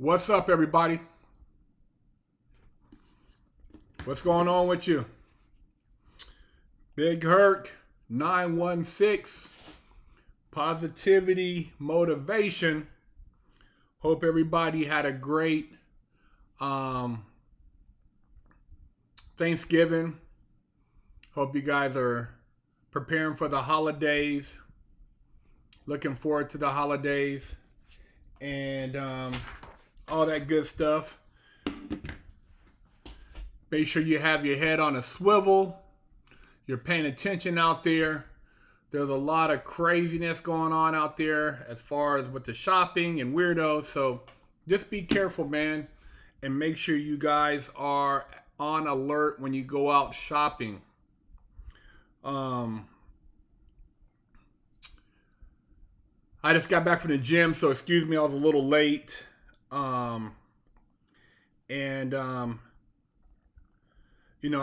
What's up, everybody? What's going on with you? Big Herc916, positivity, motivation. Hope everybody had a great Thanksgiving. Hope you guys are preparing for the holidays. Looking forward to the holidays and all that good stuff. Make sure you have your head on a swivel. You're paying attention out there. There's a lot of craziness going on out there as far as with the shopping and weirdos. So just be careful, man. And make sure you guys are on alert when you go out shopping. I just got back from the gym, so excuse me, I was a little late. I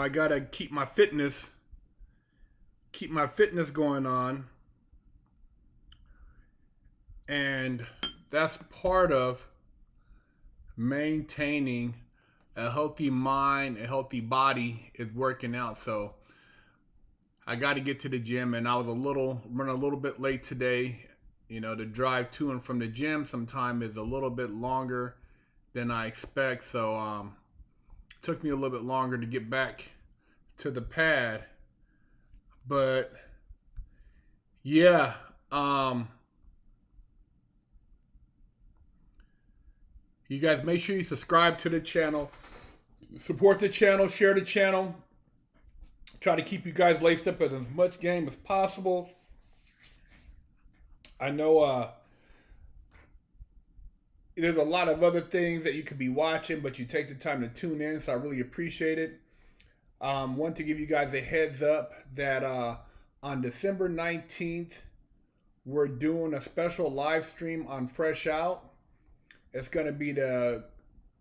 gotta keep my fitness going on. And that's part of maintaining a healthy mind, a healthy body is working out. So I got to get to the gym, and I was running a little bit late today. The drive to and from the gym sometimes is a little bit longer than I expect. So took me a little bit longer to get back to the pad. But yeah, you guys make sure you subscribe to the channel, support the channel, share the channel. Try to keep you guys laced up in as much game as possible. I know there's a lot of other things that you could be watching, but you take the time to tune in, so I really appreciate it. Want to give you guys a heads up that on December 19th, we're doing a special live stream on Fresh Out. It's going to be the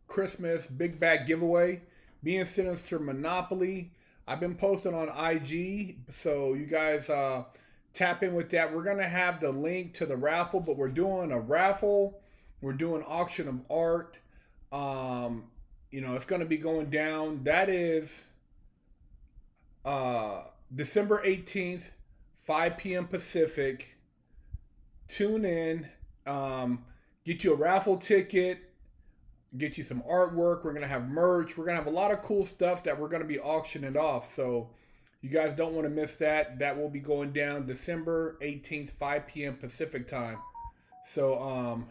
Christmas Big Bag Giveaway. Being Sinister Monopoly. I've been posting on IG, so you guys tap in with that. We're going to have the link to the raffle, but we're doing a raffle. We're doing auction of art. It's going to be going down. That is December 18th, 5 p.m. Pacific. Tune in. Get you a raffle ticket. Get you some artwork. We're going to have merch. We're going to have a lot of cool stuff that we're going to be auctioning off. So you guys don't want to miss that. That will be going down December 18th, 5 p.m. Pacific time. So,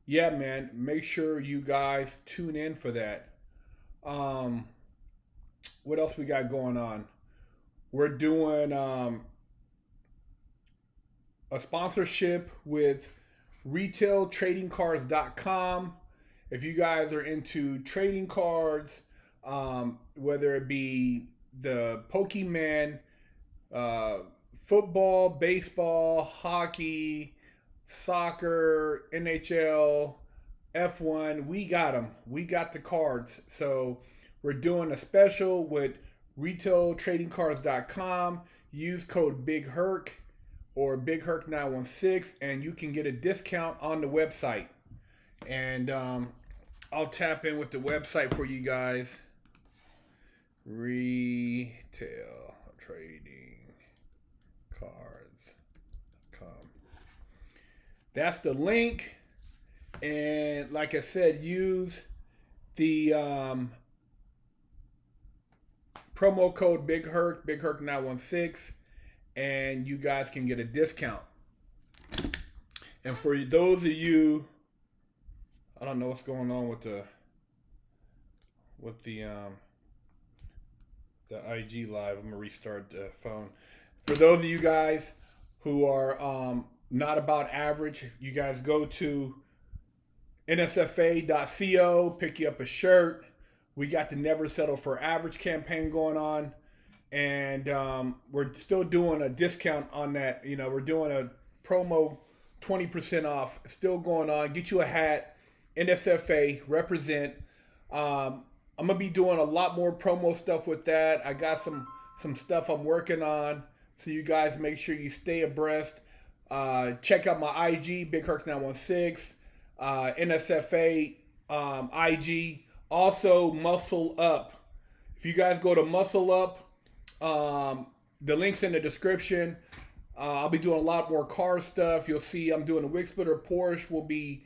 yeah, man, make sure you guys tune in for that. What else we got going on? We're doing a sponsorship with retailtradingcards.com. If you guys are into trading cards, whether it be the Pokemon, football, baseball, hockey, soccer, NHL, F1, we got them. We got the cards. So we're doing a special with retailtradingcards.com. Use code BIGHERC or BIGHERC916 and you can get a discount on the website. And I'll tap in with the website for you guys. Retail Trading Cards.com. That's the link. And like I said, use the promo code BIGHERC, BIGHERC916, and you guys can get a discount. And for those of you, I don't know what's going on with the IG live. I'm gonna restart the phone. For those of you guys who are not about average, you guys go to nsfa.co, pick you up a shirt. We got the Never Settle for Average campaign going on, and we're still doing a discount on that. We're doing a promo 20% off, still going on. Get you a hat. NSFA, represent. I'm going to be doing a lot more promo stuff with that. I got some stuff I'm working on. So you guys make sure you stay abreast. Check out my IG, BigHerc916. NSFA IG. Also, Muscle Up. If you guys go to Muscle Up, the link's in the description. I'll be doing a lot more car stuff. You'll see I'm doing a wig splitter Porsche. Will be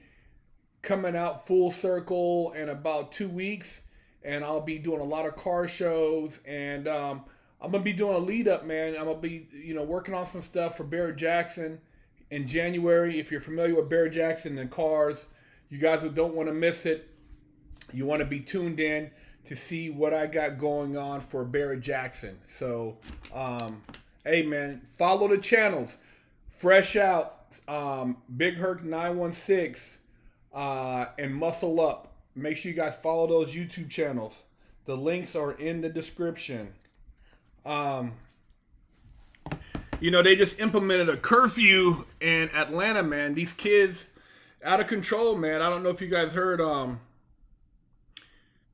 coming out full circle in about 2 weeks. And I'll be doing a lot of car shows. And I'm going to be doing a lead up, man. I'm going to be, working on some stuff for Barrett Jackson in January. If you're familiar with Barrett Jackson and cars, you guys don't want to miss it. You want to be tuned in to see what I got going on for Barrett Jackson. So, hey man, follow the channels. Fresh Out, Big Herc916, and Muscle Up. Make sure you guys follow those YouTube channels. The links are in the description. They just implemented a curfew in Atlanta, man. These kids out of control, man. I don't know if you guys heard,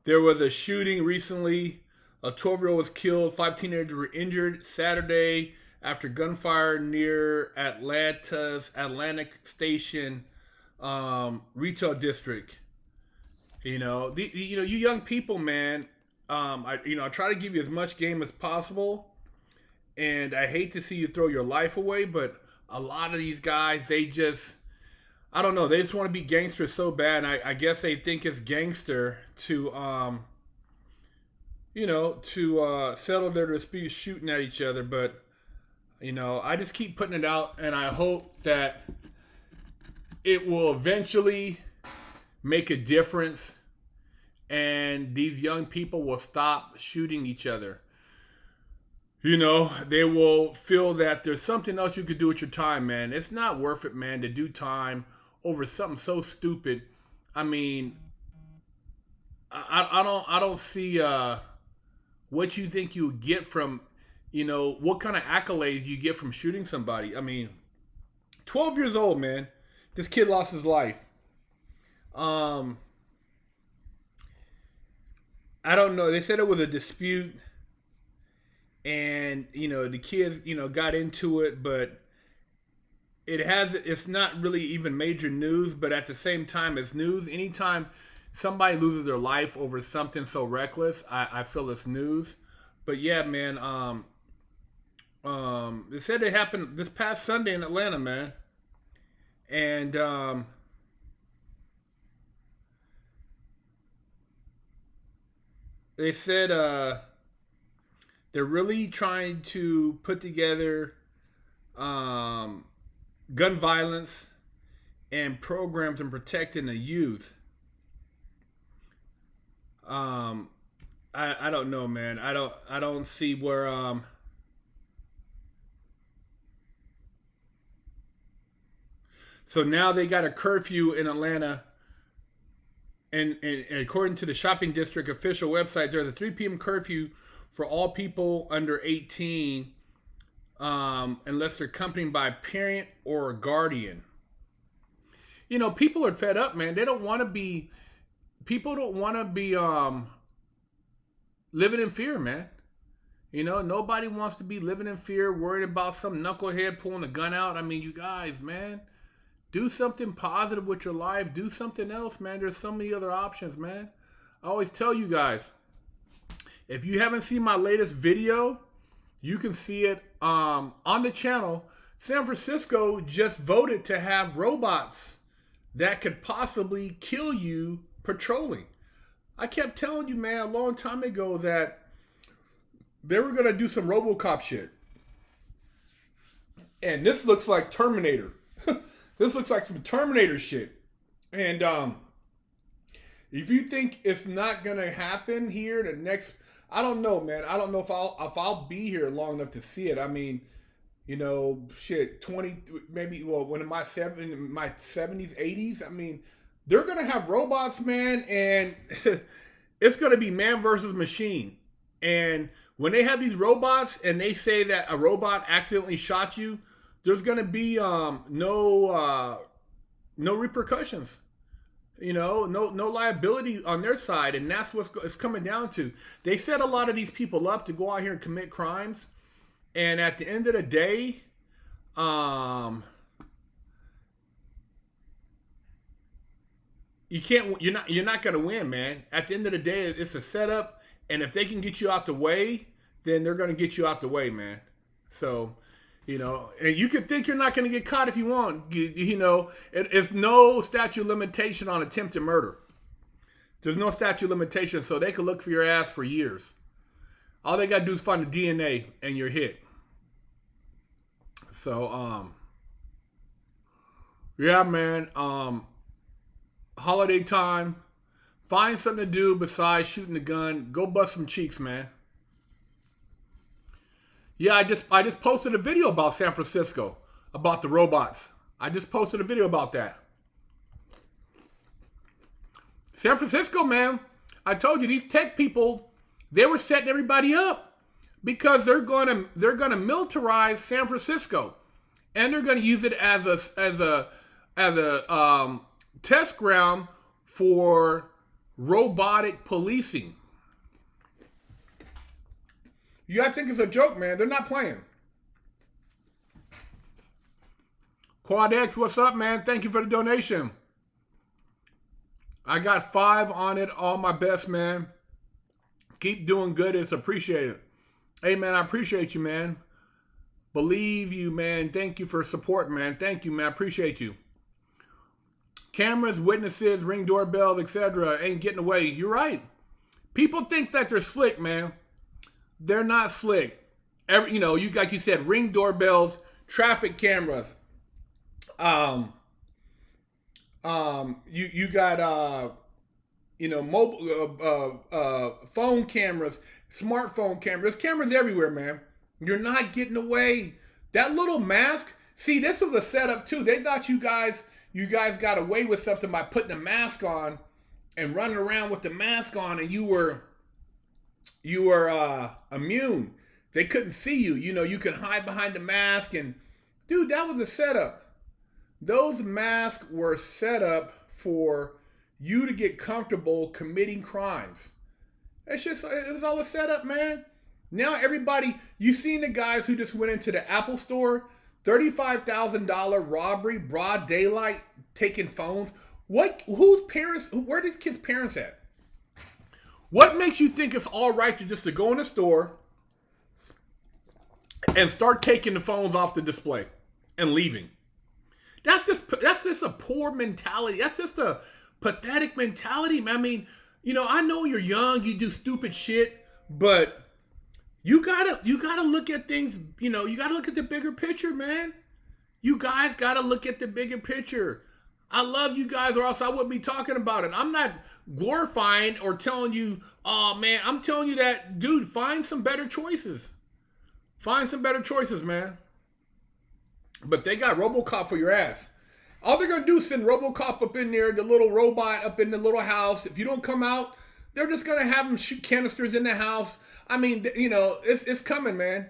there was a shooting recently. A 12-year-old was killed. 5 teenagers were injured Saturday after gunfire near Atlanta's Atlantic Station retail district. You young people, man. I try to give you as much game as possible, and I hate to see you throw your life away. But a lot of these guys, they just want to be gangsters so bad. And I guess they think it's gangster to settle their disputes shooting at each other. But, I just keep putting it out, and I hope that it will eventually make a difference and these young people will stop shooting each other. They will feel that there's something else you could do with your time, man. It's not worth it, man, to do time over something so stupid. I mean, I don't see what you think you get from, what kind of accolades you get from shooting somebody. I mean, 12 years old, man. This kid lost his life. I don't know. They said it was a dispute, and the kids got into it, but it's not really even major news. But at the same time, it's news. Anytime somebody loses their life over something so reckless, I feel it's news. But yeah, man. They said it happened this past Sunday in Atlanta, man, and they said they're really trying to put together gun violence and programs in protecting the youth. I don't know, man. I don't see where so now they got a curfew in Atlanta. And according to the shopping district official website, there's a 3 p.m. curfew for all people under 18 unless they're accompanied by a parent or a guardian. People are fed up, man. People don't want to be living in fear, man. Nobody wants to be living in fear, worried about some knucklehead pulling a gun out. I mean, you guys, man. Do something positive with your life. Do something else, man. There's so many other options, man. I always tell you guys, if you haven't seen my latest video, you can see it on the channel. San Francisco just voted to have robots that could possibly kill you patrolling. I kept telling you, man, a long time ago that they were going to do some RoboCop shit. And this looks like Terminator. This looks like some Terminator shit. And if you think it's not gonna happen here the next, I don't know, man. I don't know if I'll be here long enough to see it. I mean, 20 maybe. Well, when in my 70s, 80s. I mean, they're gonna have robots, man, and it's gonna be man versus machine. And when they have these robots and they say that a robot accidentally shot you, there's going to be no repercussions, no liability on their side. And that's what it's coming down to. They set a lot of these people up to go out here and commit crimes. And at the end of the day, you can't. You're not going to win, man. At the end of the day, it's a setup, and if they can get you out the way, then they're going to get you out the way, man. So, you know, and you can think you're not going to get caught if you want. You know, it's no statute of limitation on attempted murder. There's no statute of limitation, so they can look for your ass for years. All they got to do is find the DNA, and you're hit. So, yeah, man. Holiday time. Find something to do besides shooting the gun. Go bust some cheeks, man. Yeah, I just posted a video about San Francisco, about the robots. I just posted a video about that. San Francisco, man. I told you, these tech people, they were setting everybody up because they're gonna militarize San Francisco, and they're gonna use it as a test ground for robotic policing. You guys think it's a joke, man. They're not playing. Quad X, what's up, man? Thank you for the donation. I got 5 on it. All my best, man. Keep doing good. It's appreciated. Hey, man, I appreciate you, man. Believe you, man. Thank you for support, man. Thank you, man. I appreciate you. Cameras, witnesses, ring doorbells, etc. ain't getting away. You're right. People think that they're slick, man. They're not slick. You know, like you said, ring doorbells, traffic cameras. You got you know, mobile phone cameras, smartphone cameras. There's cameras everywhere, man. You're not getting away. That little mask. See, this was a setup too. They thought you guys got away with something by putting a mask on and running around with the mask on, and you were immune. They couldn't see you. You know, you can hide behind the mask, and dude, that was a setup. Those masks were set up for you to get comfortable committing crimes. It was all a setup, man. Now everybody, you seen the guys who just went into the Apple store, $35,000 robbery, broad daylight, taking phones. Where are these kids' parents at? What makes you think it's all right to go in the store and start taking the phones off the display and leaving? That's just a poor mentality. That's just a pathetic mentality, man. I mean, you know, I know you're young, you do stupid shit, but you gotta look at things, you know, you gotta look at the bigger picture, man. You guys gotta look at the bigger picture. I love you guys, or else I wouldn't be talking about it. I'm not glorifying or telling you, oh man, I'm telling you that, dude, find some better choices. Find some better choices, man. But they got RoboCop for your ass. All they're going to do is send RoboCop up in there, the little robot up in the little house. If you don't come out, they're just going to have them shoot canisters in the house. I mean, you know, it's coming, man.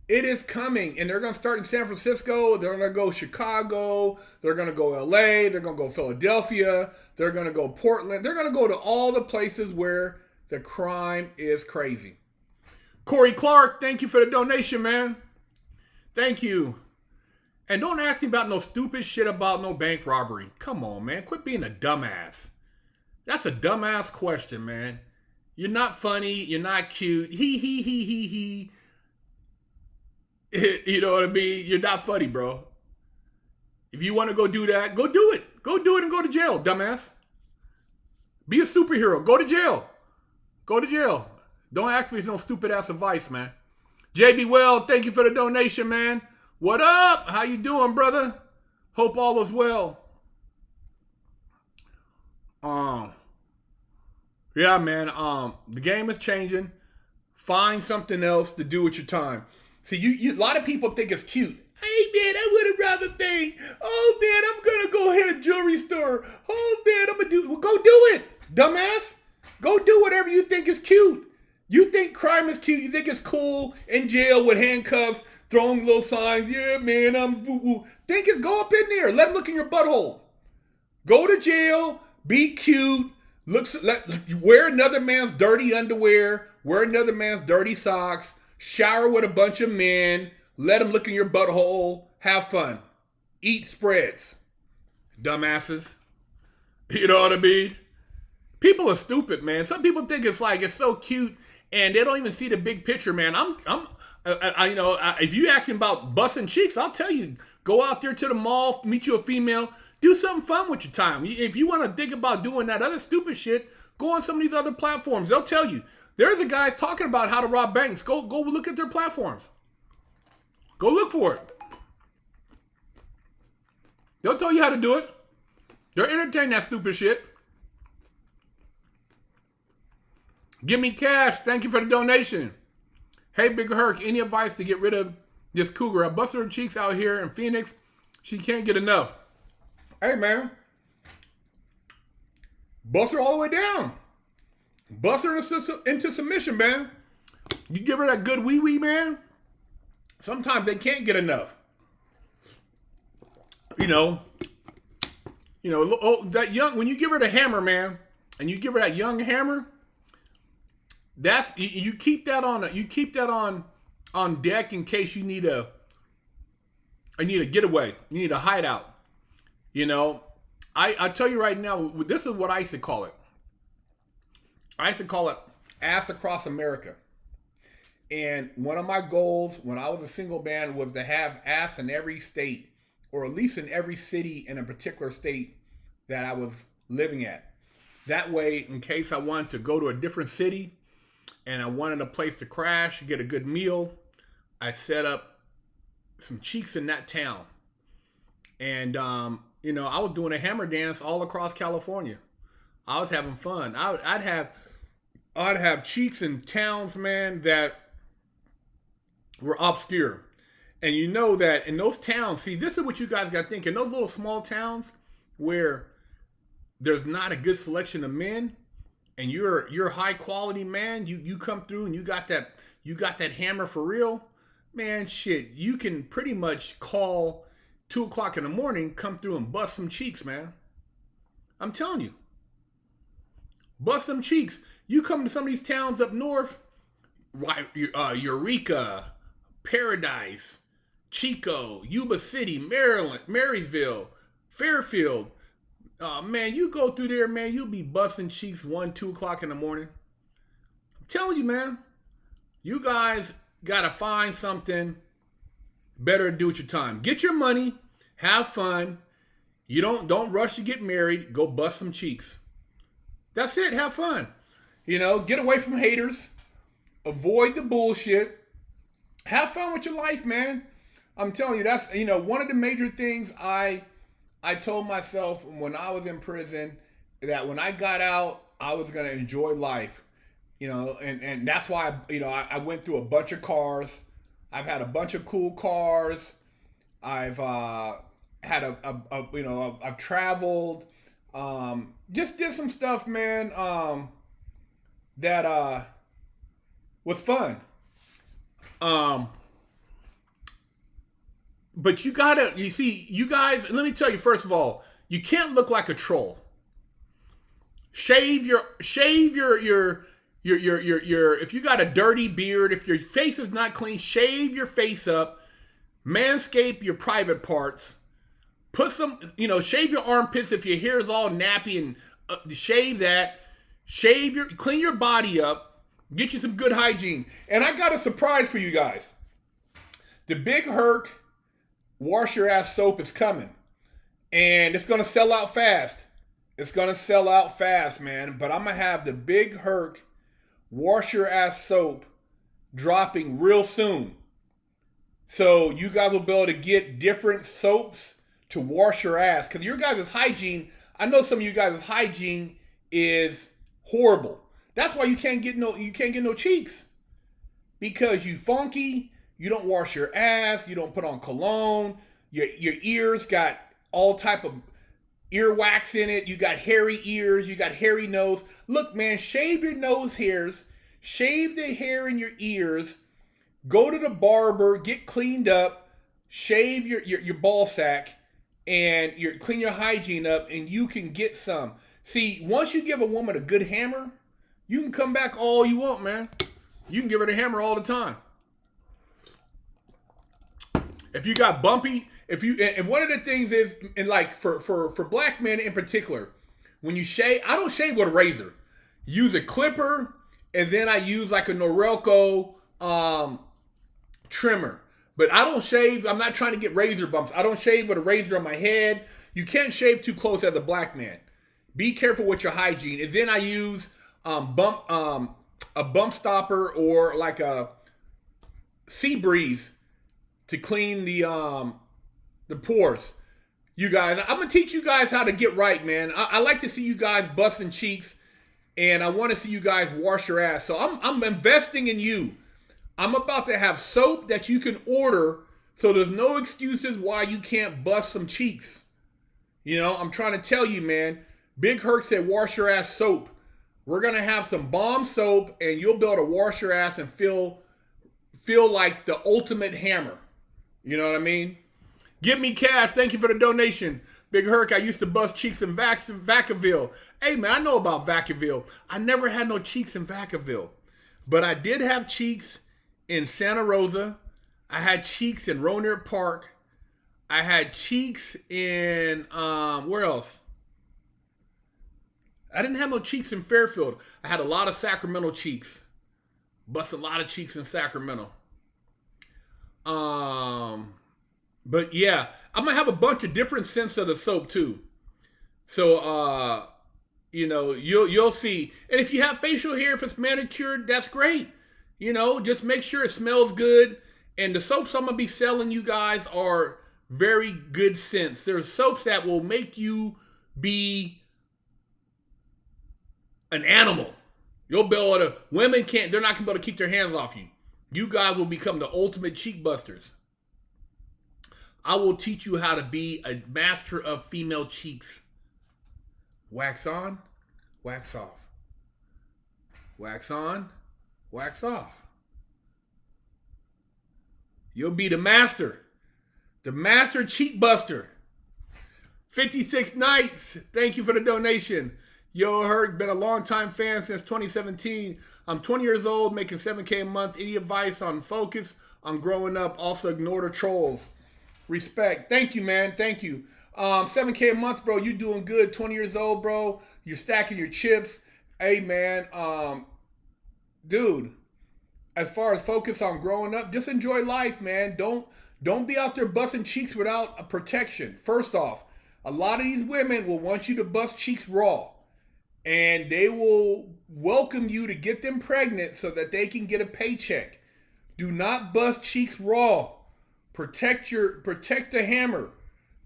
It is coming. And they're going to start in San Francisco. They're going to go Chicago. They're going to go LA. They're going to go Philadelphia. They're going to go Portland. They're going to go to all the places where the crime is crazy. Corey Clark, thank you for the donation, man. Thank you. And don't ask me about no stupid shit about no bank robbery. Come on, man. Quit being a dumbass. That's a dumbass question, man. You're not funny. You're not cute. He. You know what I mean? You're not funny, bro. If you want to go do that, go do it. Go do it and go to jail, dumbass. Be a superhero. Go to jail. Go to jail. Don't ask me for no stupid ass advice, man. JB Well, thank you for the donation, man. What up? How you doing, brother? Hope all is well. Yeah, man. The game is changing. Find something else to do with your time. See, a lot of people think it's cute. Hey, man, I want to rob a bank. Oh, man, I'm going to go hit a jewelry store. Oh, man, I'm going to do... Well, go do it, dumbass. Go do whatever you think is cute. You think crime is cute. You think it's cool in jail with handcuffs, throwing little signs. Yeah, man, I'm boo-boo. Think it's go up in there. Let them look in your butthole. Go to jail. Be cute. Wear another man's dirty underwear. Wear another man's dirty socks. Shower with a bunch of men. Let them look in your butthole. Have fun. Eat spreads. Dumbasses. You know what I mean? People are stupid, man. Some people think it's like it's so cute, and they don't even see the big picture, man. If you asking about busting cheeks, I'll tell you, go out there to the mall, meet you a female, do something fun with your time. If you want to think about doing that other stupid shit, go on some of these other platforms. They'll tell you. There's a guys talking about how to rob banks. Go look at their platforms. Go look for it. They'll tell you how to do it. They're entertaining that stupid shit. Give me cash. Thank you for the donation. Hey, Big Herc, any advice to get rid of this cougar? I busted her cheeks out here in Phoenix. She can't get enough. Hey, man. Bust her all the way down. Bust her into submission, man. You give her that good wee-wee, man. Sometimes they can't get enough. That young, when you give her the hammer, man, and you give her that young hammer, that's you keep that on deck in case you need a getaway, you need a hideout. I tell you right now, this is what I used to call it. I used to call it ass across America. And one of my goals when I was a single man was to have ass in every state, or at least in every city in a particular state that I was living at. That way, in case I wanted to go to a different city and I wanted a place to crash, get a good meal, I set up some cheeks in that town. And, I was doing a hammer dance all across California. I was having fun. I'd have cheeks in towns, man, that were obscure. And you know that in those towns, see, this is what you guys got to think. In those little small towns where there's not a good selection of men, and you're a high quality man, you come through and you got that hammer for real, man, shit, you can pretty much call 2 o'clock in the morning, come through and bust some cheeks, man. I'm telling you. Bust some cheeks. You come to some of these towns up north, Eureka, Paradise, Chico, Yuba City, Maryland, Marysville, Fairfield. Man, you go through there, man, you'll be busting cheeks 1, 2 o'clock in the morning. I'm telling you, man, you guys got to find something better to do with your time. Get your money, have fun. You don't rush to get married. Go bust some cheeks. That's it. Have fun. Get away from haters. Avoid the bullshit. Have fun with your life, man. I'm telling you, that's, one of the major things I told myself when I was in prison, that when I got out, I was going to enjoy life, and that's why, I went through a bunch of cars. I've had a bunch of cool cars. I've had I've traveled, just did some stuff, man, that was fun. But you guys, let me tell you, first of all, you can't look like a troll. Shave your if you got a dirty beard, if your face is not clean, shave your face up, manscape your private parts, put some, shave your armpits if your hair is all nappy, and shave that, clean your body up, get you some good hygiene. And I got a surprise for you guys. The Big Herc Wash Your Ass soap is coming, and it's going to sell out fast. It's going to sell out fast, man. But I'm going to have the Big Herc Wash Your Ass soap dropping real soon. So you guys will be able to get different soaps to wash your ass. Because your guys' hygiene, I know some of you guys' hygiene is horrible. That's why you can't get no cheeks. Because you funky, you don't wash your ass, you don't put on cologne, your ears got all type of earwax in it, you got hairy ears, you got hairy nose. Look, man, shave your nose hairs, shave the hair in your ears, go to the barber, get cleaned up, shave your ball sack, and clean your hygiene up, and you can get some. See, once you give a woman a good hammer, you can come back all you want, man. You can give her the hammer all the time. If you got bumpy, and one of the things is, and like for black men in particular, When you shave, I don't shave with a razor. Use a clipper, and then I use like a Norelco trimmer. But I don't shave. I'm not trying to get razor bumps. I don't shave with a razor on my head. You can't shave too close as a black man. Be careful with your hygiene. And then I use a bump stopper or like a sea breeze to clean the pores. You guys, I'm gonna teach you guys how to get right, man. I like to see you guys busting cheeks, and I want to see you guys wash your ass. So I'm investing in you. I'm about to have soap that you can order, so there's no excuses why you can't bust some cheeks. You know, I'm trying to tell you, man. Big Herc said wash your ass soap. We're gonna have some bomb soap, and you'll be able to wash your ass and feel like the ultimate hammer. You know what I mean? Give me cash. Thank you for the donation. Big Herc, I used to bust cheeks in Vacaville. Hey, man, I know about Vacaville. I never had no cheeks in Vacaville. But I did have cheeks in Santa Rosa. I had cheeks in Rohnert Park. I had cheeks in, where else? I didn't have no cheeks in Fairfield. I had a lot of Sacramento cheeks. Bust a lot of cheeks in Sacramento. But yeah, I'm gonna have a bunch of different scents of the soap too. So you know, you'll see. And if you have facial hair, if it's manicured, that's great. You know, just make sure it smells good. And the soaps I'm gonna be selling you guys are very good scents. There's soaps that will make you be an animal. You'll be able to, they're not gonna be able to keep their hands off you. You guys will become the ultimate cheek busters. I will teach you how to be a master of female cheeks. Wax on, wax off. Wax on, wax off. You'll be the master cheek buster. 56 Nights, thank you for the donation. Yo, Herc, been a long-time fan since 2017. I'm 20 years old, making $7K a month. Any advice on focus on growing up? Also ignore the trolls. Respect. Thank you, man. Thank you. 7K a month, bro. You doing good. 20 years old, bro. You're stacking your chips. Hey, man. Dude, as far as focus on growing up, just enjoy life, man. Don't be out there busting cheeks without a protection. First off, a lot of these women will want you to bust cheeks raw. And they will welcome you to get them pregnant so that they can get a paycheck. Do not bust cheeks raw. Protect the hammer.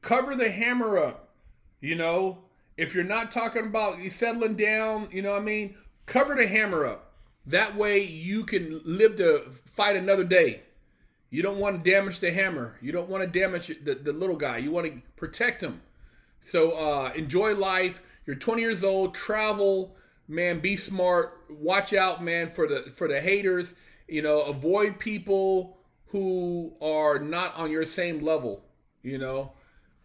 Cover the hammer up. You know, if you're not talking about settling down, you know what I mean? Cover the hammer up. That way you can live to fight another day. You don't want to damage the hammer. You don't want to damage the little guy. You want to protect him. So enjoy life. You're 20 years old. Travel, man. Be smart. Watch out, man, for the haters. You know, avoid people who are not on your same level, you know.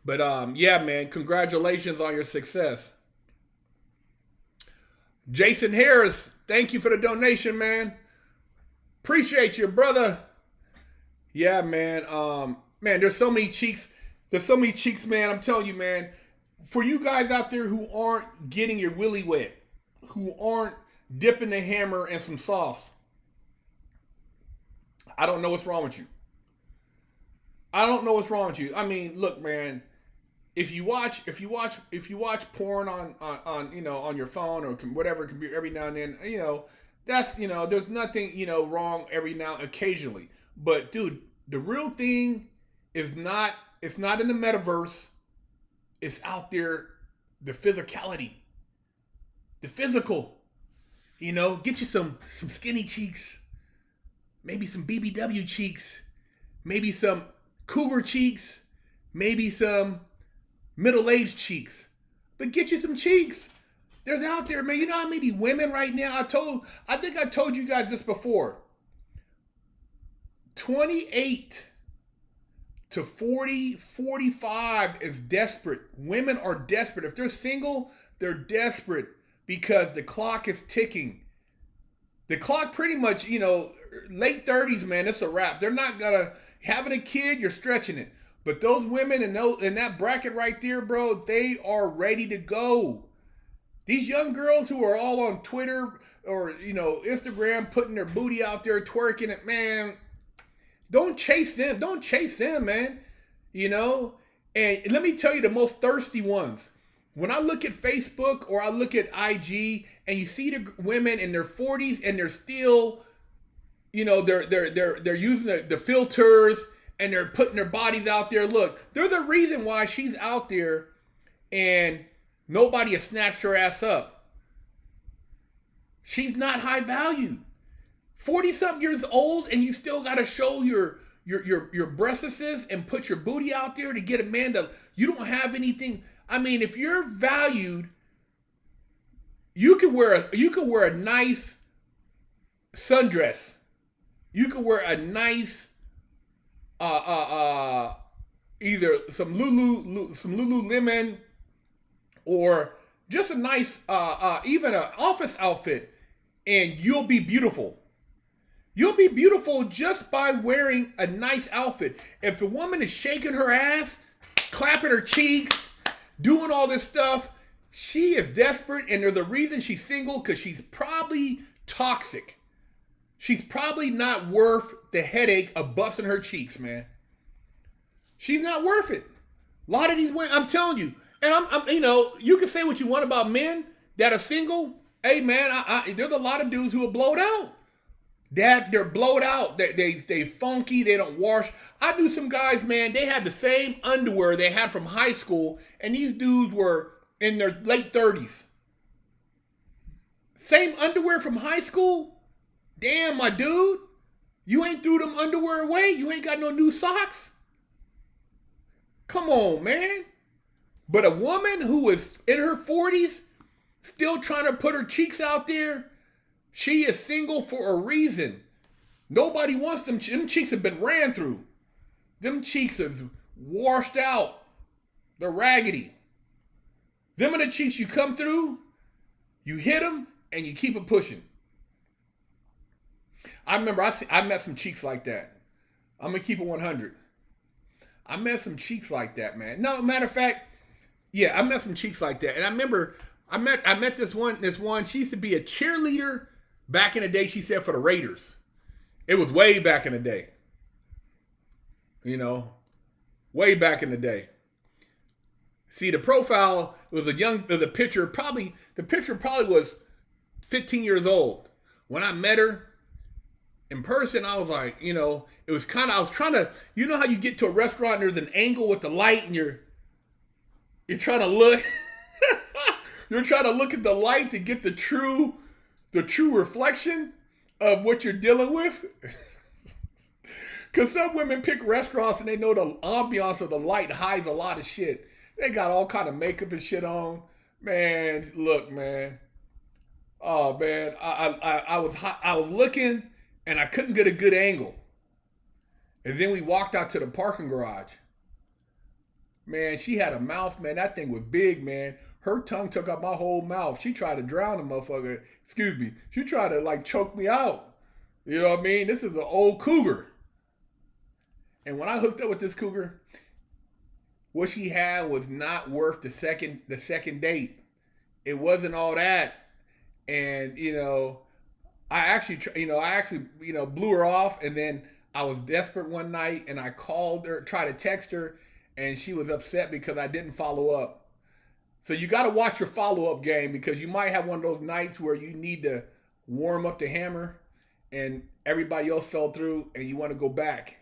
But yeah, man, congratulations on your success. Jason Harris, thank you for the donation, man. Appreciate you, brother. Yeah, man. Man, there's so many cheeks. There's so many cheeks, man. I'm telling you, man. For you guys out there who aren't getting your willy wet, who aren't dipping the hammer in some sauce, I don't know what's wrong with you. I don't know what's wrong with you. I mean, look, man. If you watch porn on you know, on your phone or whatever computer every now and then, you know, that's, you know, there's nothing, you know, wrong every now occasionally. But dude, the real thing is not, it's not in the metaverse. It's out there, the physicality, the physical. You know, get you some skinny cheeks. Maybe some BBW cheeks, maybe some cougar cheeks, maybe some middle-aged cheeks. But get you some cheeks. There's out there, man. You know how many women right now? I think I told you guys this before. 28 to 40, 45 is desperate. Women are desperate. If they're single, they're desperate because the clock is ticking. The clock pretty much, you know, late 30s, man, it's a wrap. They're not gonna, having a kid, you're stretching it. But those women in that bracket right there, bro, they are ready to go. These young girls who are all on Twitter or, Instagram putting their booty out there, twerking it, man, don't chase them. Don't chase them, man. And let me tell you the most thirsty ones. When I look at Facebook or I look at IG and you see the women in their 40s and they're still, they're using the filters and they're putting their bodies out there. Look, there's a reason why she's out there and nobody has snatched her ass up. She's not high value. 40-something years old and you still got to show your breasts and put your booty out there to get a man to, you don't have anything. I mean, if you're valued, you could wear a nice sundress. You could wear a nice either some Lululemon or just a nice even an office outfit, and you'll be beautiful. You'll be beautiful just by wearing a nice outfit. If a woman is shaking her ass, clapping her cheeks, doing all this stuff, she is desperate, and there's a reason she's single, because she's probably toxic. She's probably not worth the headache of busting her cheeks, man. She's not worth it. A lot of these women, I'm telling you, and I'm you can say what you want about men that are single. Hey, man, there's a lot of dudes who are blowed out. They're blowed out. They funky. They don't wash. I knew some guys, man, they had the same underwear they had from high school, and these dudes were in their late 30s. Same underwear from high school? Damn, my dude. You ain't threw them underwear away? You ain't got no new socks? Come on, man. But a woman who is in her 40s, still trying to put her cheeks out there, she is single for a reason. Nobody wants them. Them cheeks have been ran through. Them cheeks have washed out. They're raggedy. Them are the cheeks you come through, you hit them, and you keep it pushing. I remember I met some cheeks like that. I'm going to keep it 100. I met some cheeks like that, man. No, matter of fact, yeah, I met some cheeks like that. And I remember I met this one, she used to be a cheerleader back in the day, she said, for the Raiders. It was way back in the day. Way back in the day. See, the profile was a picture, the picture probably was 15 years old. When I met her in person, I was like, it was I was trying to, how you get to a restaurant and there's an angle with the light and you're trying to look, you're trying to look at the light to get the true reflection of what you're dealing with. Because some women pick restaurants and they know the ambiance of the light hides a lot of shit. They got all kind of makeup and shit on. Man, look, man. Oh, man. I was looking and I couldn't get a good angle. And then we walked out to the parking garage. Man, she had a mouth, man. That thing was big, man. Her tongue took up my whole mouth. She tried to drown the motherfucker. Excuse me. She tried to choke me out. You know what I mean? This is an old cougar. And when I hooked up with this cougar, what she had was not worth the second date. It wasn't all that. And, I actually blew her off. And then I was desperate one night and I called her, tried to text her, and she was upset because I didn't follow up. So you got to watch your follow-up game, because you might have one of those nights where you need to warm up the hammer and everybody else fell through and you want to go back.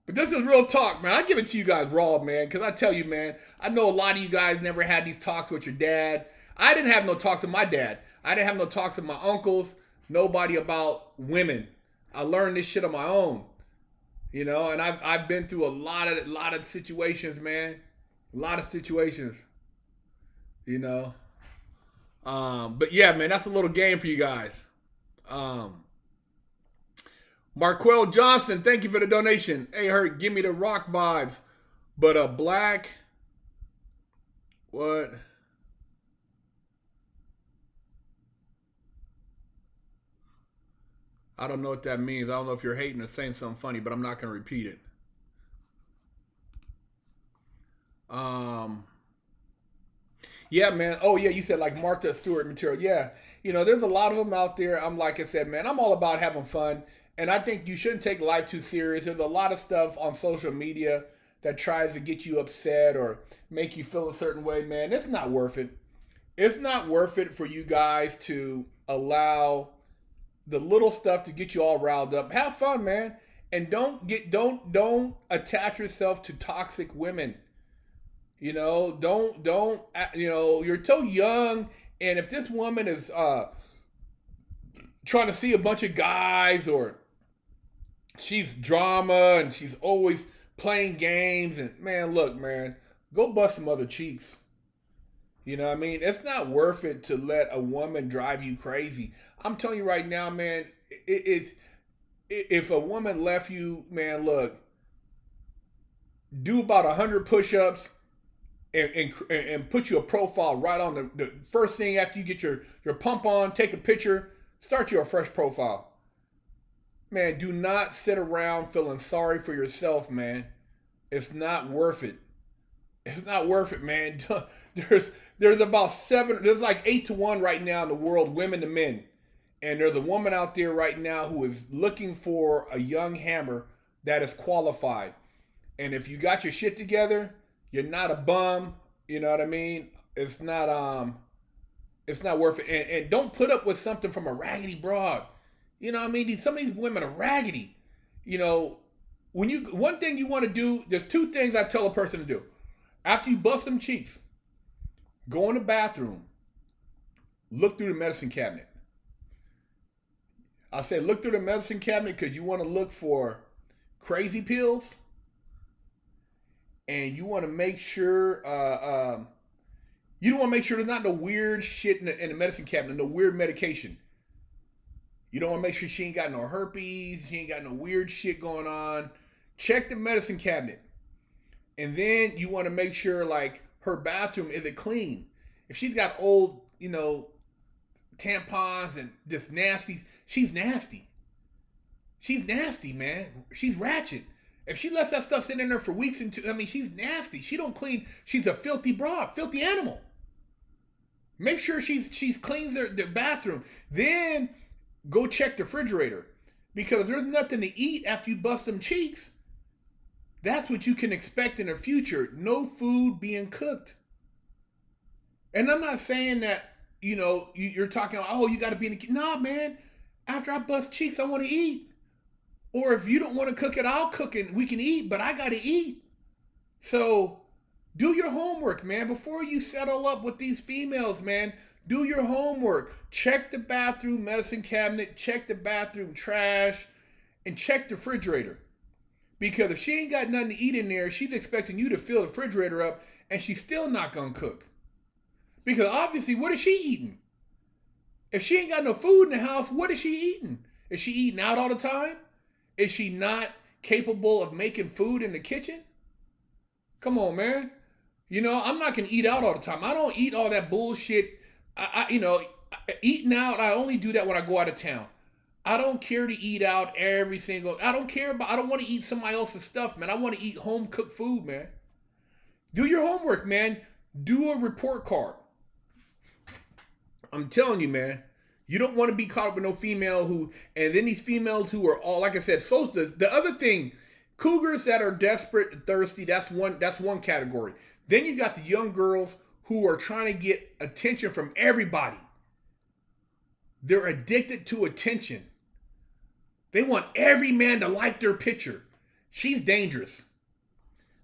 But this is real talk, man. I give it to you guys raw, man, because I tell you, man, I know a lot of you guys never had these talks with your dad. I didn't have no talks with my dad. I didn't have no talks with my uncles, nobody about women. I learned this shit on my own, and I've been through a lot of situations, man. A lot of situations. But yeah, man, that's a little game for you guys. Marquell Johnson, thank you for the donation. Hey, Herc, give me the rock vibes. But a black, what? I don't know what that means. I don't know if you're hating or saying something funny, but I'm not going to repeat it. Yeah, man. Oh, yeah. You said like Martha Stewart material. Yeah. There's a lot of them out there. I'm like I said, man, I'm all about having fun. And I think you shouldn't take life too serious. There's a lot of stuff on social media that tries to get you upset or make you feel a certain way, man. It's not worth it. It's not worth it for you guys to allow the little stuff to get you all riled up. Have fun, man. And don't attach yourself to toxic women. Don't you're so young, and if this woman is trying to see a bunch of guys, or she's drama and she's always playing games, and man, look, man, go bust some other cheeks. You know what I mean? It's not worth it to let a woman drive you crazy. I'm telling you right now, man, if a woman left you, man, look, do about 100 push-ups and put you a profile right on the first thing after you get your pump on, take a picture, start you a fresh profile. Man, do not sit around feeling sorry for yourself, man. It's not worth it. It's not worth it, man. There's about there's like 8-1 right now in the world, women to men. And there's a woman out there right now who is looking for a young hammer that is qualified. And if you got your shit together, you're not a bum. You know what I mean? It's not worth it. And don't put up with something from a raggedy broad. You know what I mean? Some of these women are raggedy. One thing you want to do, there's two things I tell a person to do. After you bust them cheeks, go in the bathroom, look through the medicine cabinet. I say look through the medicine cabinet because you want to look for crazy pills, and you want to make sure you don't want to make sure there's not no weird shit in the medicine cabinet, no weird medication. You don't want to make sure she ain't got no herpes, she ain't got no weird shit going on. Check the medicine cabinet. And then you want to make sure like her bathroom, is it clean? If she's got old, tampons and just nasty, she's nasty. She's nasty, man. She's ratchet. If she lets that stuff sit in there for weeks she's nasty. She don't clean. She's a filthy broad, filthy animal. Make sure she's cleans the bathroom. Then go check the refrigerator. Because if there's nothing to eat after you bust them cheeks, that's what you can expect in the future. No food being cooked. And I'm not saying that, you're talking, you got to be in the kitchen. Nah, man. After I bust cheeks, I want to eat. Or if you don't want to cook it, I'll cook it. We can eat, but I got to eat. So do your homework, man. Before you settle up with these females, man, do your homework. Check the bathroom medicine cabinet. Check the bathroom trash. And check the refrigerator. Because if she ain't got nothing to eat in there, she's expecting you to fill the refrigerator up, and she's still not going to cook. Because obviously, what is she eating? If she ain't got no food in the house, what is she eating? Is she eating out all the time? Is she not capable of making food in the kitchen? Come on, man. I'm not going to eat out all the time. I don't eat all that bullshit. Eating out, I only do that when I go out of town. I don't care to eat out I don't want to eat somebody else's stuff, man. I want to eat home cooked food, man. Do your homework, man. Do a report card. I'm telling you, man. You don't want to be caught up with no female and then these females who are all, like I said, so the other thing, cougars that are desperate and thirsty, that's one category. Then you got the young girls who are trying to get attention from everybody. They're addicted to attention. They want every man to like their picture. She's dangerous.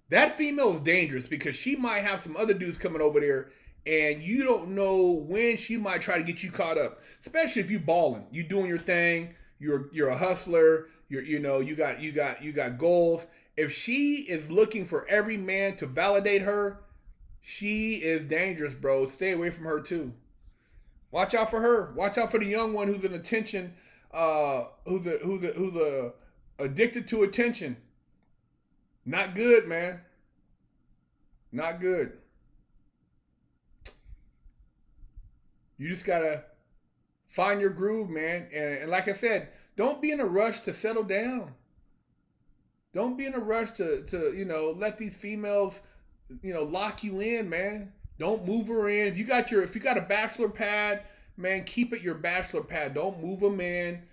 That female is dangerous because she might have some other dudes coming over there, and you don't know when she might try to get you caught up. Especially if you balling, you doing your thing. You're a hustler. You got goals. If she is looking for every man to validate her, she is dangerous, bro. Stay away from her too. Watch out for her. Watch out for the young one who's an attention. Who's addicted to attention. Not good, man. Not good. You just gotta find your groove, man. And like I said, don't be in a rush to settle down. Don't be in a rush to let these females, lock you in, man. Don't move her in. If you got a bachelor pad, man, keep it your bachelor pad. Don't move them in.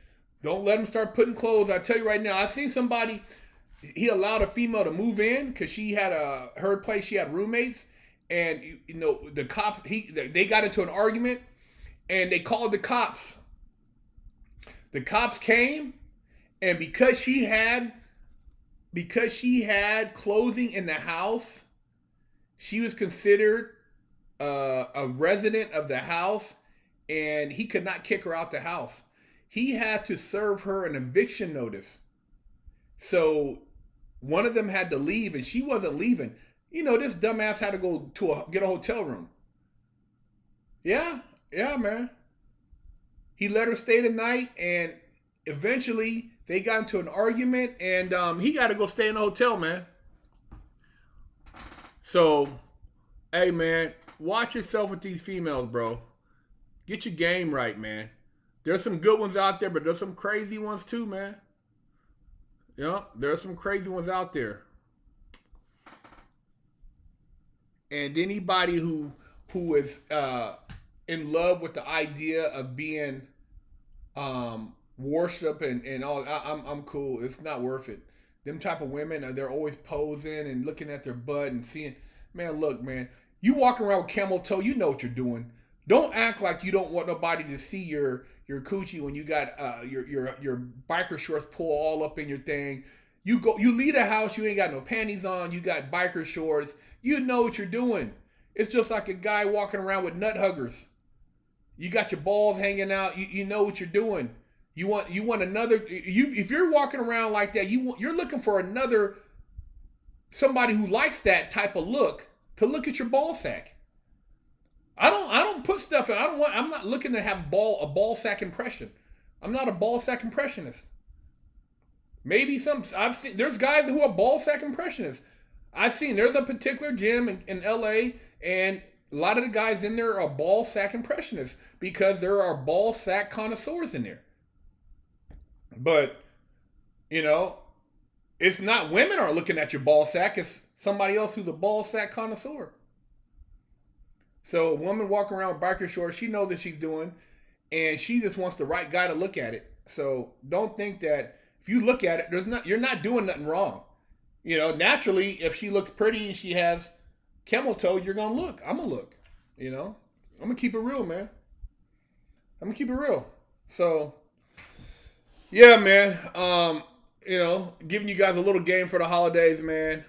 Don't let them start putting clothes. I tell you right now, I've seen somebody, he allowed a female to move in because she had her place, she had roommates, and the cops, they got into an argument, and they called the cops. The cops came, and because she had clothing in the house, she was considered a resident of the house, and he could not kick her out the house. He had to serve her an eviction notice. So one of them had to leave, and she wasn't leaving. This dumbass had to go get a hotel room. Yeah, man. He let her stay the night, and eventually they got into an argument, and he got to go stay in a hotel, man. So, hey, man, watch yourself with these females, bro. Get your game right, man. There's some good ones out there, but there's some crazy ones too, man. There's some crazy ones out there. And anybody who is in love with the idea of being worship and all, I'm cool. It's not worth it. Them type of women, they're always posing and looking at their butt and seeing. Man, look, man. You walking around with camel toe, you know what you're doing. Don't act like you don't want nobody to see your coochie when you got your biker shorts pull all up in your thing. You leave the house, you ain't got no panties on, you got biker shorts. You know what you're doing. It's just like a guy walking around with nut huggers. You got your balls hanging out. You know what you're doing. You want another. If you're walking around like that, you're looking for somebody who likes that type of look to look at your ball sack. I don't put stuff in. I'm not looking to have a ball sack impression. I'm not a ball sack impressionist. Maybe I've seen, there's guys who are ball sack impressionists. I've seen, there's a particular gym in LA, and a lot of the guys in there are ball sack impressionists because there are ball sack connoisseurs in there. But, it's not women are looking at your ball sack, it's somebody else who's a ball sack connoisseur. So a woman walking around with biker shorts, she knows what she's doing, and she just wants the right guy to look at it. So don't think that if you look at it, you're not doing nothing wrong. Naturally, if she looks pretty and she has camel toe, you're gonna look. I'm gonna look. I'm gonna keep it real, man. I'm gonna keep it real. So, yeah, man. Giving you guys a little game for the holidays, man.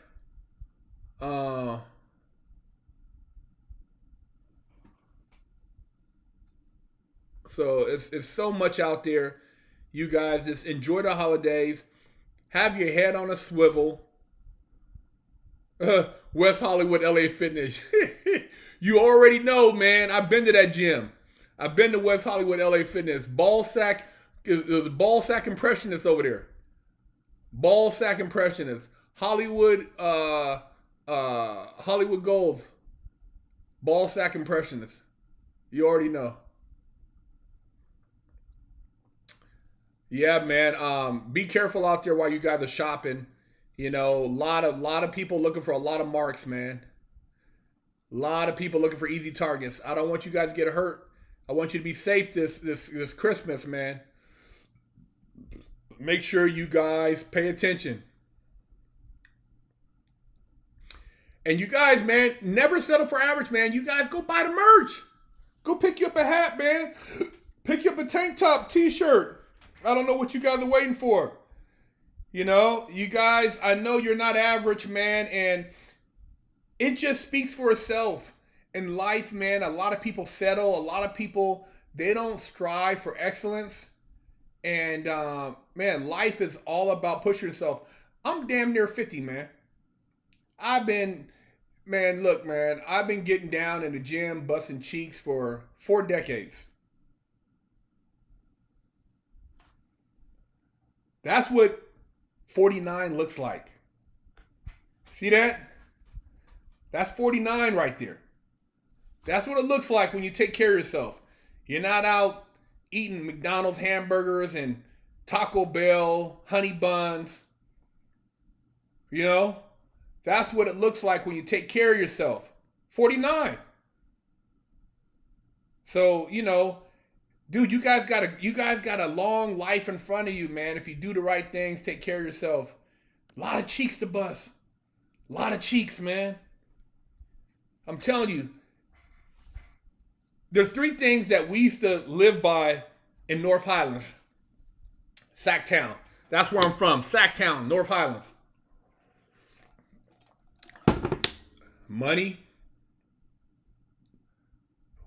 So it's so much out there. You guys just enjoy the holidays. Have your head on a swivel. West Hollywood, LA Fitness. You already know, man. I've been to that gym. I've been to West Hollywood, LA Fitness. Ball sack. There's a ball sack impressionist over there. Ball sack impressionist. Hollywood Gold. Ball sack impressionist. You already know. Yeah, man. Be careful out there while you guys are shopping. A lot of people looking for a lot of marks, man. A lot of people looking for easy targets. I don't want you guys to get hurt. I want you to be safe this Christmas, man. Make sure you guys pay attention. And you guys, man, never settle for average, man. You guys go buy the merch. Go pick you up a hat, man. Pick you up a tank top, t-shirt. I don't know what you guys are waiting for. You guys, I know you're not average, man, and it just speaks for itself. In life, man, a lot of people settle. A lot of people, they don't strive for excellence. And, man, life is all about pushing yourself. I'm damn near 50, man. I've been getting down in the gym, busting cheeks for 4 decades. That's what 49 looks like. See that? That's 49 right there. That's what it looks like when you take care of yourself. You're not out eating McDonald's hamburgers and Taco Bell, honey buns. That's what it looks like when you take care of yourself. 49. So, dude, you guys got a long life in front of you, man. If you do the right things, take care of yourself. A lot of cheeks to bust. A lot of cheeks, man. I'm telling you, there's three things that we used to live by in North Highlands. Sacktown. That's where I'm from. Sacktown, North Highlands. Money,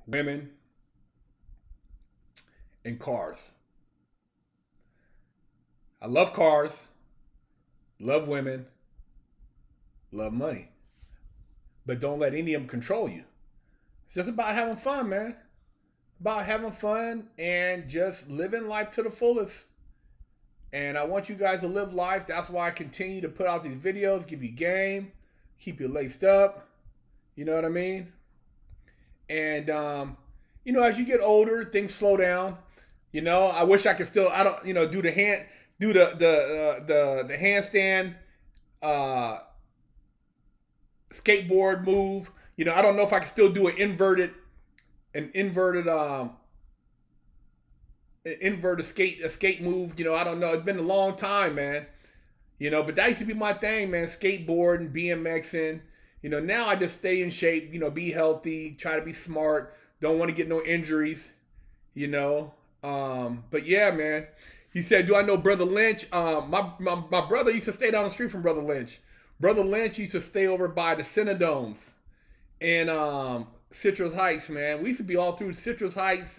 women, and cars. I love cars, love women, love money. But don't let any of them control you. It's just about having fun, man. About having fun and just living life to the fullest. And I want you guys to live life. That's why I continue to put out these videos, give you game, keep you laced up. You know what I mean? And, as you get older, things slow down. I wish I could still, do the handstand, skateboard move. I don't know if I can still do an inverted skate move. I don't know. It's been a long time, man. But that used to be my thing, man. Skateboarding, BMXing. Now I just stay in shape, be healthy, try to be smart, don't want to get no injuries, But yeah, man. He said, do I know Brother Lynch? My brother used to stay down the street from Brother Lynch. Brother Lynch used to stay over by the Cinedomes in Citrus Heights, man. We used to be all through Citrus Heights,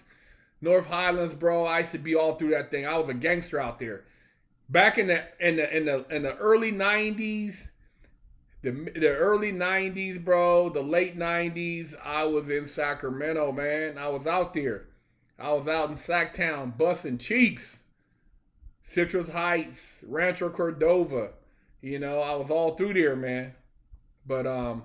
North Highlands, bro. I used to be all through that thing. I was a gangster out there. Back in the early 90s, the early 90s, bro, the late 90s, I was in Sacramento, man. I was out there. I was out in Sacktown, busting cheeks. Citrus Heights, Rancho Cordova. I was all through there, man. But, I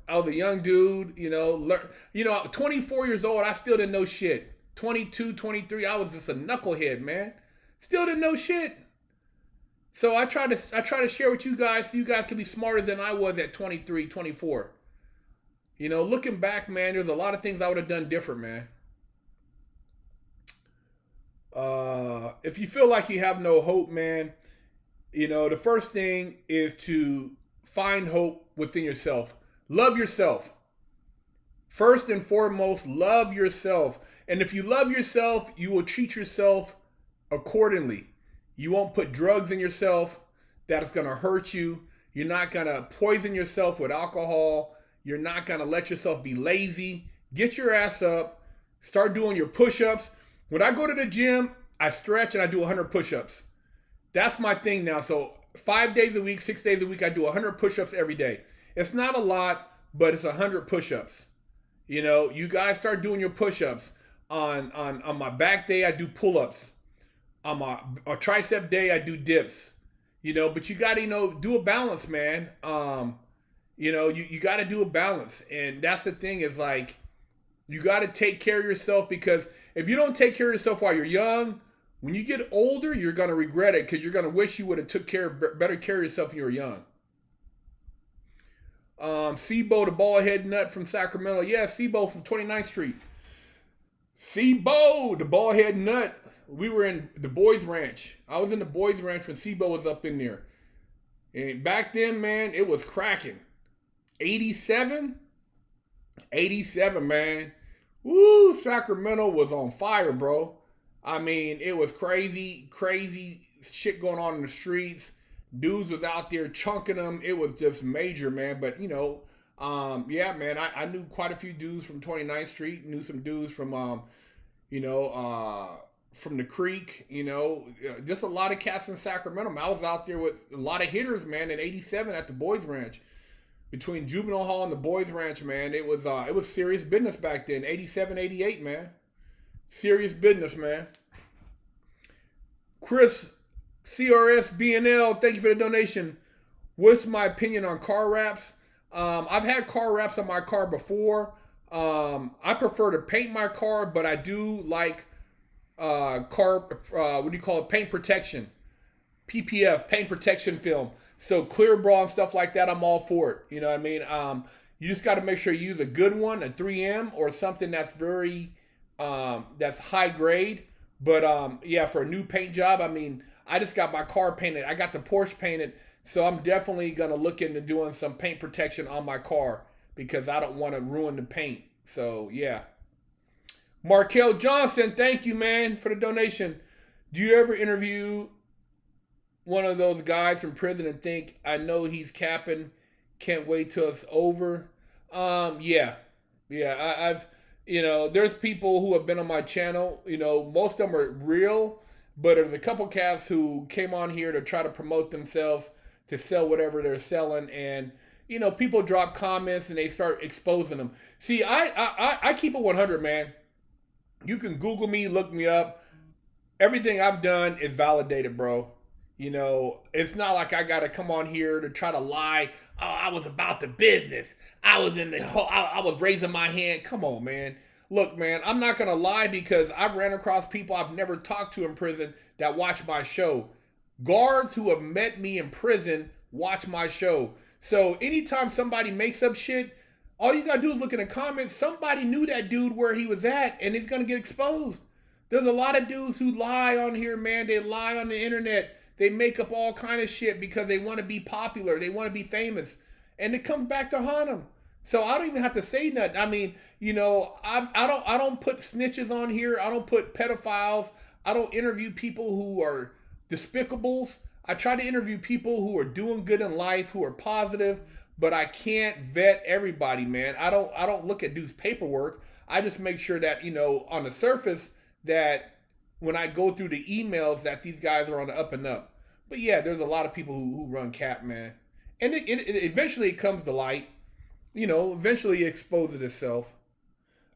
was a young dude, 24 years old, I still didn't know shit. 22, 23, I was just a knucklehead, man. Still didn't know shit. So I try to share with you guys so you guys can be smarter than I was at 23, 24. Looking back, man, there's a lot of things I would have done different, man. If you feel like you have no hope, man, the first thing is to find hope within yourself. Love yourself. First and foremost, love yourself. And if you love yourself, you will treat yourself accordingly. You won't put drugs in yourself that is going to hurt you. You're not going to poison yourself with alcohol. You're not going to let yourself be lazy. Get your ass up. Start doing your push-ups. When I go to the gym, I stretch and I do 100 push-ups. That's my thing now. So 5 days a week, 6 days a week, I do 100 push-ups every day. It's not a lot, but it's 100 push-ups. You guys start doing your push-ups. On my back day, I do pull-ups. On my tricep day, I do dips. But you got to, do a balance, man. You got to do a balance. And that's the thing is like, you got to take care of yourself, because if you don't take care of yourself while you're young, when you get older, you're going to regret it, because you're going to wish you would have took better care of yourself when you were young. Sebo, the bald-head nut from Sacramento. Yeah, Sebo from 29th Street. Sebo, the bald-head nut. We were in the Boys Ranch. I was in the Boys Ranch when Sebo was up in there. And back then, man, it was cracking. 87? 87, man. Woo, Sacramento was on fire, bro. I mean, it was crazy shit going on in the streets. Dudes was out there chunking them. It was just major, man. But, yeah, man, I knew quite a few dudes from 29th Street. Knew some dudes from, from the creek, just a lot of cats in Sacramento. I was out there with a lot of hitters, man, in 87 at the Boys Ranch. Between Juvenile Hall and the Boys Ranch, man, it was serious business back then. 87, 88, man. Serious business, man. Chris, CRS BNL, thank you for the donation. What's my opinion on car wraps? I've had car wraps on my car before. I prefer to paint my car, but I do like paint protection. PPF, paint protection film. So clear bra and stuff like that, I'm all for it. You know what I mean? You just got to make sure you use a good one, a 3M, or something that's very, that's high grade. But yeah, for a new paint job, I mean, I just got my car painted. I got the Porsche painted, so I'm definitely gonna look into doing some paint protection on my car because I don't want to ruin the paint. So yeah. Markel Johnson, thank you, man, for the donation. Do you ever interview one of those guys from prison and think, I know he's capping, can't wait till it's over? Yeah. I've, there's people who have been on my channel, most of them are real, but there's a couple cats who came on here to try to promote themselves to sell whatever they're selling, and people drop comments and they start exposing them. See, I keep it 100, man. You can Google me, look me up. Everything I've done is validated, bro. It's not like I gotta come on here to try to lie. Oh, I was about the business. I was in the whole, I was raising my hand. Come on, man. Look, man, I'm not gonna lie because I've ran across people I've never talked to in prison that watch my show. Guards who have met me in prison watch my show. So anytime somebody makes up shit, all you gotta do is look in the comments. Somebody knew that dude where he was at, and it's gonna get exposed. There's a lot of dudes who lie on here, man. They lie on the internet. They make up all kind of shit because they want to be popular. They want to be famous. And it comes back to haunt them. So I don't even have to say nothing. I mean, I don't put snitches on here. I don't put pedophiles. I don't interview people who are despicables. I try to interview people who are doing good in life, who are positive, but I can't vet everybody, man. I don't look at dudes' paperwork. I just make sure that, on the surface that when I go through the emails that these guys are on the up and up. But yeah, there's a lot of people who run cap, man. And it eventually it comes to light. Eventually it exposes itself.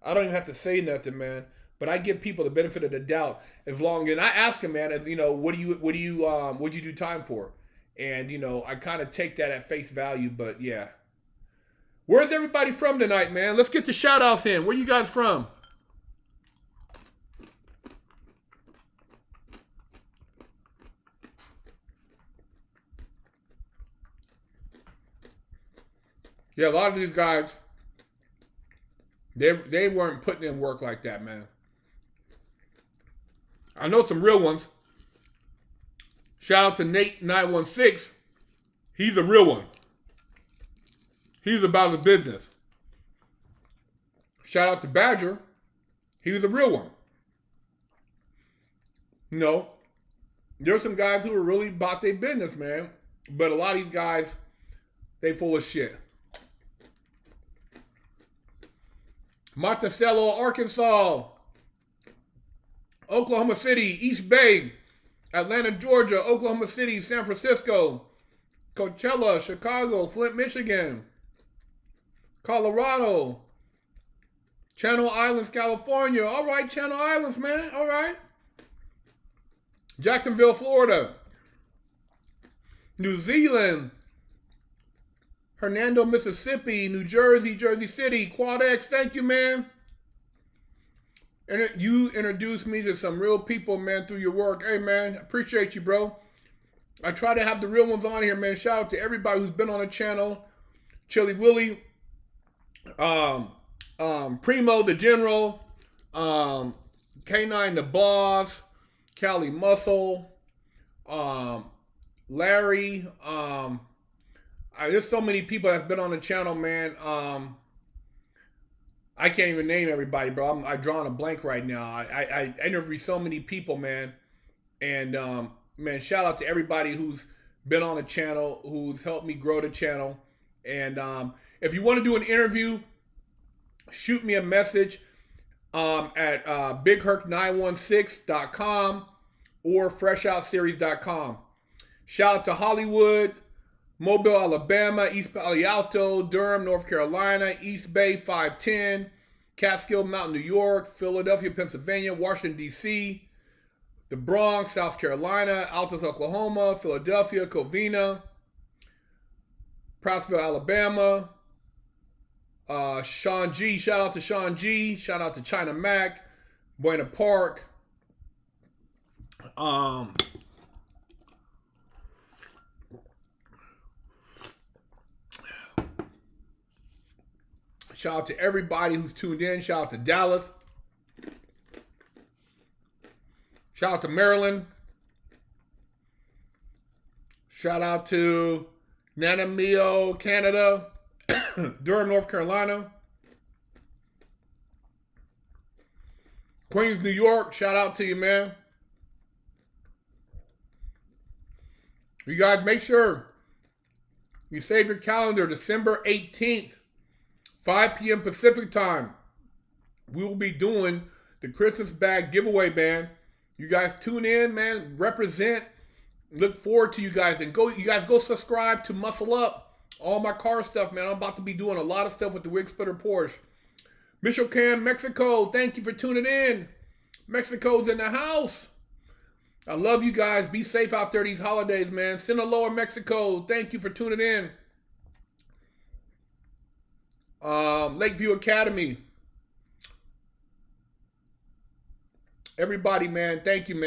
I don't even have to say nothing, man. But I give people the benefit of the doubt as long as I ask them, man, what do you do time for? And I kind of take that at face value, but yeah. Where's everybody from tonight, man? Let's get the shout outs in. Where you guys from? Yeah, a lot of these guys, they weren't putting in work like that, man. I know some real ones. Shout out to Herc916. He's a real one. He's about his business. Shout out to Badger. He was a real one. There's some guys who are really about their business, man. But a lot of these guys, they full of shit. Monticello, Arkansas, Oklahoma City, East Bay, Atlanta, Georgia, Oklahoma City, San Francisco, Coachella, Chicago, Flint, Michigan, Colorado, Channel Islands, California. All right, Channel Islands, man. All right. Jacksonville, Florida, New Zealand, Hernando, Mississippi, New Jersey, Jersey City, Quad X, thank you, man. And you introduced me to some real people, man, through your work. Hey, man, appreciate you, bro. I try to have the real ones on here, man. Shout out to everybody who's been on the channel. Chili Willie, Primo the General, K9 the Boss, Cali Muscle, Larry, there's so many people that's been on the channel, man. I can't even name everybody, bro. I'm drawing a blank right now. I interview so many people, man. And, man, shout out to everybody who's been on the channel, who's helped me grow the channel. And if you want to do an interview, shoot me a message at bigherc916.com or freshoutseries.com. Shout out to Hollywood, Mobile, Alabama, East Palo Alto, Durham, North Carolina, East Bay 510, Catskill Mountain, New York, Philadelphia, Pennsylvania, Washington, D.C., the Bronx, South Carolina, Altus, Oklahoma, Philadelphia, Covina, Prattsville, Alabama, Sean G, shout out to Sean G, shout out to China Mac, Buena Park, Shout out to everybody who's tuned in. Shout out to Dallas. Shout out to Maryland. Shout out to Nanamio, Canada. Durham, North Carolina. Queens, New York. Shout out to you, man. You guys make sure you save your calendar. December 18th, 5 p.m. Pacific time. We will be doing the Christmas bag giveaway, man. You guys tune in, man. Represent. Look forward to you guys. And you guys go subscribe to Muscle Up. All my car stuff, man. I'm about to be doing a lot of stuff with the Wig Splitter Porsche. Michoacan, Mexico. Thank you for tuning in. Mexico's in the house. I love you guys. Be safe out there these holidays, man. Sinaloa, Mexico. Thank you for tuning in. Lakeview Academy. Everybody, man. Thank you, man.